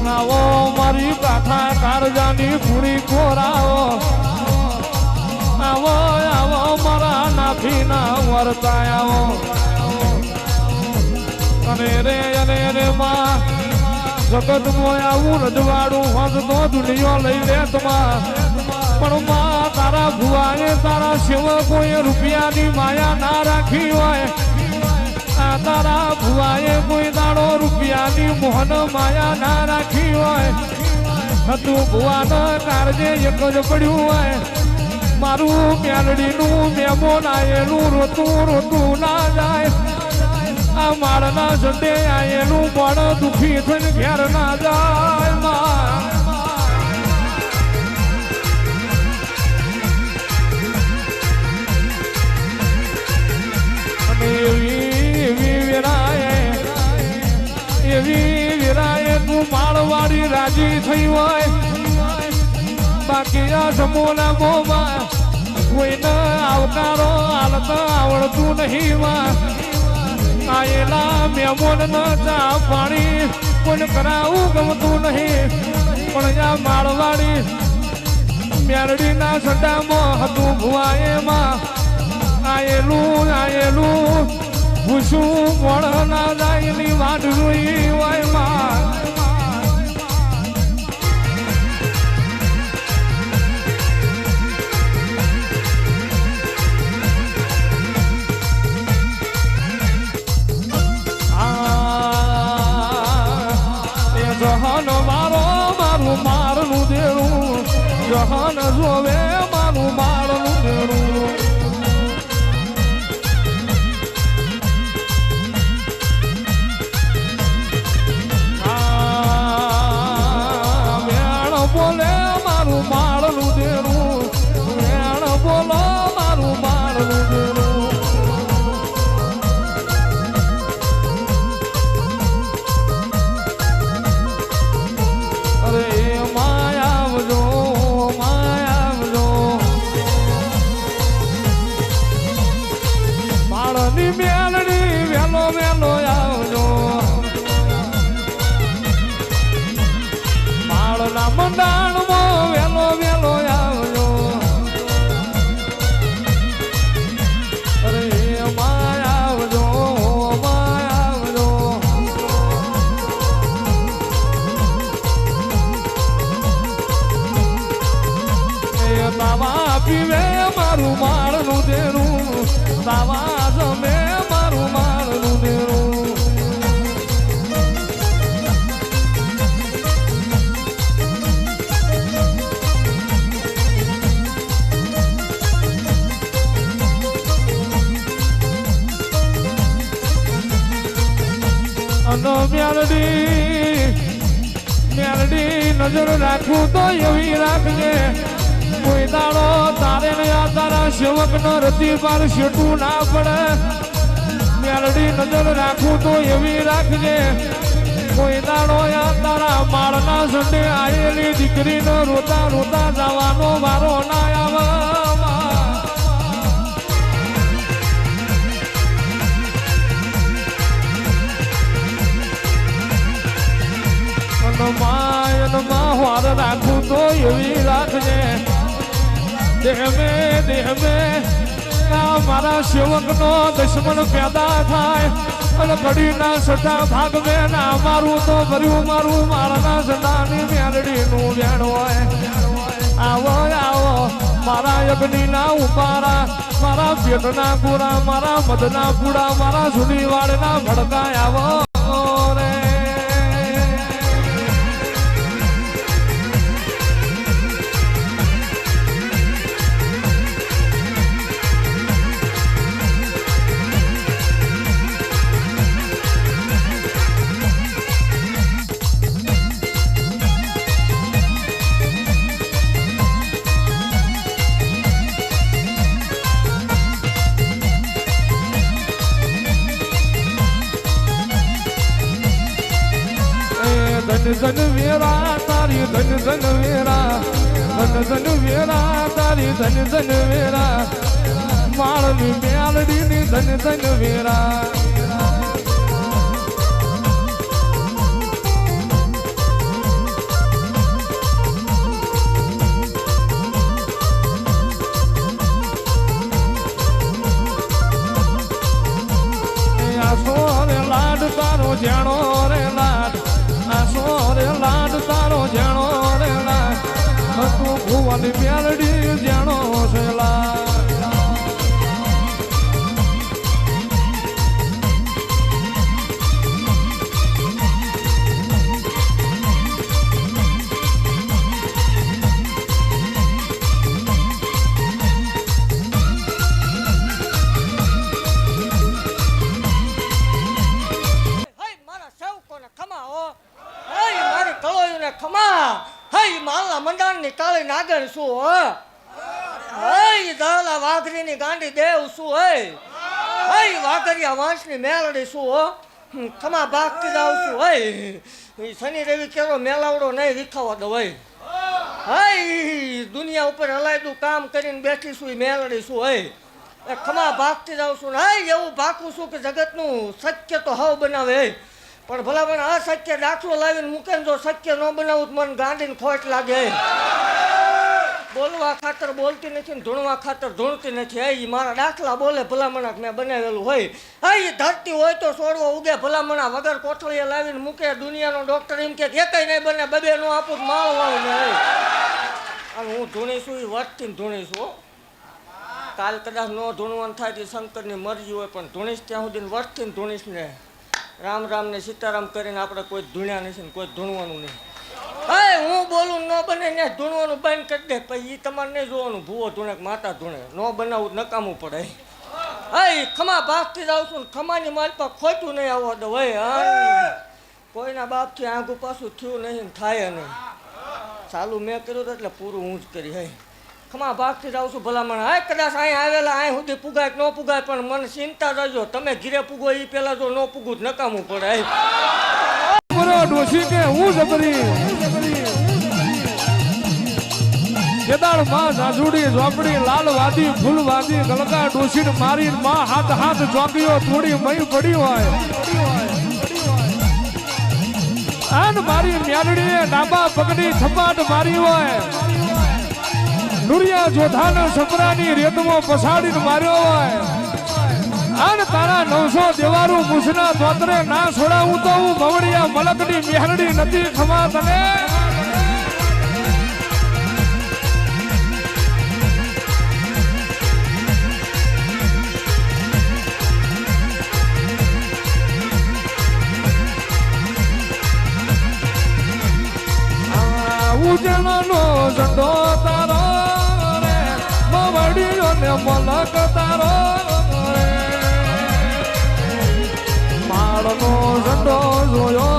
આવો મારી કાંઠા કાળજાની પૂરી કોરાવો આવો આવો મારા નાથીના વર્તા આવો અને રે માં જગત મોય આવું રજવાડું હોત તો દુનિયા લઈ લે તમા પણ માં તારા ભુવાએ તારા સેવકોએ રૂપિયાની માયા ના રાખી હોય આ તારા ભુવાએ કોઈ દાડો રૂપિયાની મોહન માયા ના રાખી હોય હતું ભુવાના કારજે એક જ પડ્યું હોય મારું મેલડીનું મેમોન આયેલું રોતું રોતું ના જાય આ માળના સંડે આયેલું મોડ દુખી થઈને ઘેર ના જાય માં એવી વિરાએ તું માળવાડી રાજી થઈ હોય બાકી આ સમૂહના મોમાં કોઈને આવકારો હાલતા આવડતું નહીં માં આયેલા મેમોન ન ચા પાણી કોઈને કરાવું ગમતું નહીં પણ આ માળવાડી મેરડીના સડામાં હતું ભુવાએમાં આયેલું ભૂસું મોડ ના જાયની વાટ જોઈ હોય માં જહાન મારું મારનું દેરું જહાન જોવે મારું મારનું દેરું બોલે મારું માળનું દેરું વેણ બોલો મારું માળનું દેરું અરે માયાવજો માળની મેલડી વેલો વેલો આવજો માળના મંડાણમાં વેલો વેલો આવજો અરે માયાવજો એ તાવા પીવે મારું માળનું દેરું તાવા જમે મારું માળનું દેરું મેલડી નજર રાખું તો એવી રાખજે કોઈ દાડો તારે ને આ તારા સેવક ન રતી પાર શેટું ના પડે મેલડી નજર રાખું તો એવી રાખજે કોઈ દાડો આ તારા માળના સંડે આયેલી દીકરીનો રોતા રોતા જવાનો મારો ના આવે માયનમાં હાર રાખું તો એવી રાખજે દેહ મેં મારા સેવકનો દુશ્મન પેદા થાય અને ઘડીના સઠા ભાગ મેં ના મારું તો ભર્યું મારું મારાના સડાની મેલડીનું વેણ હોય આવો આવો મારા યજ્ઞના ઉપારા મારા પેટના પૂરા મારા મધના પૂડા મારા જૂની વાળના ભડકા આવો રે ધન વેરા તારી ધન વેરા તારી ધન વેરા માળની મેલડીની ધન વેરા મારી મેલડી જાણો છેલા કાળી નાગર શું હે દાલા વાઘરીની ગાંડી દેવ શું હે વાઘરિયા વાંસની મેલડી શું હો ખમા ભાગતી જાવ છું હે શનિ રવિ કેરો મેલાવડો નહીં વિખાવા દો હે દુનિયા ઉપર હલાયતું કામ કરીને બેઠી છું મેલડી શું હે ખમા ભાગતી જાવ છું ને એવું ભાગું છું કે જગતનું સત્ય તો હાવ બનાવે પણ ભલા પણ અસત્ય દાખલો લાવીને મૂકે જો સત્ય ન બનાવું મને ગાંડીને ખોટ લાગે બોલવા ખાતર બોલતી નથી ને ધૂણવા ખાતર ધૂણતી નથી એ મારા દાખલા બોલે ભલામણા મેં બનાવેલું હોય એ ધરતી હોય તો છોડવો ઉગે ભલામણા વગર કોથળીએ લાવીને મૂકે દુનિયાનો ડોક્ટર એમ કે એકય નહીં બને બબે નું આપું માળ વાળું ને અને હું ધૂણીશું એ વટથી ધૂણીશું કાલ કદાચ ન ધૂણવાનું થાય તો શંકરની મરજી હોય પણ ધૂણીશ ત્યાં સુધી વટથી ધૂણીશ ને રામ રામ ને સીતારામ કરીને આપણે કોઈ ધૂણ્યા નથી ને કોઈ ધૂણવાનું નહીં હું બોલું ન બને ને ધૂણવાનું બંધ કરી દે પછી એ તમારે નહીં જોવાનું ભૂવો ધૂણે માતા ધૂણે ન બનાવું નકામું પડે ખમા ભાગતી જાઉં છું ને ખમાની માલપા ખોટું નહીં આવવા દો કોઈના બાપથી આંગું પાછું થયું નહીં થાય નહીં ચાલુ મેં કર્યું એટલે પૂરું હું જ કરી ખમા ભાગતી જાઉં છું ભલામણ કદાચ અહીં આવેલા અહીં સુધી પુગાય કે ન પુગાય પણ મને ચિંતા રહેજો તમે ઘીરે પૂગો એ પેલા જો ન પૂગું જ નકામું પડે ડોશી કે હું જબરી કેદાર માં ઝાઝુડી ઝોપડી લાલ વાદી ફૂલ વાદી ગલકા ડોશી મારી માં હાથ હાથ જોગ્યો થોડી મય પડી હોય આન મારી મ્યાલડીએ ડાબા પગની થપાટ મારી હોય નુરિયા જોધાને સપરાની રેતમાં પછાડીને માર્યો હોય આન તારા 900 દેવારું મુસના દોતરે ના છોડાવું તો હું ભવડિયા મલકની મેહરડી નથી ખમા તને ઉજળાનો ઝંડો તારો રે ભવડિયો ને મલક તારો માળનો ઝંડો જોયો